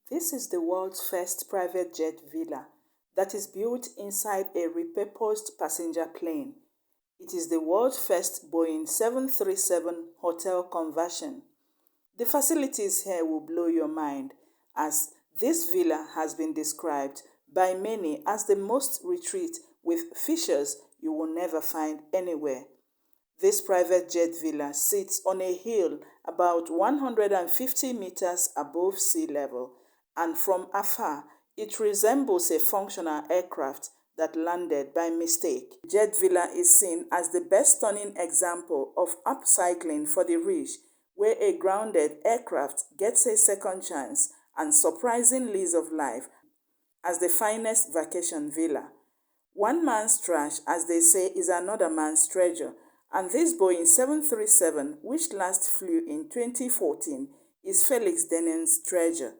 This is the world's first private jet villa that is built inside a repurposed passenger plane. It is the world's first Boeing 737 hotel conversion. The facilities here will blow your mind, as this villa has been described by many as the most retreat with features you will never find anywhere. This private jet villa sits on a hill about 150 meters above sea level, and from afar, it resembles a functional aircraft that landed by mistake. Jet Villa is seen as the best stunning example of upcycling for the rich, where a grounded aircraft gets a second chance and surprising lease of life as the finest vacation villa. One man's trash, as they say, is another man's treasure, and this Boeing 737, which last flew in 2014, is Felix Denen's treasure.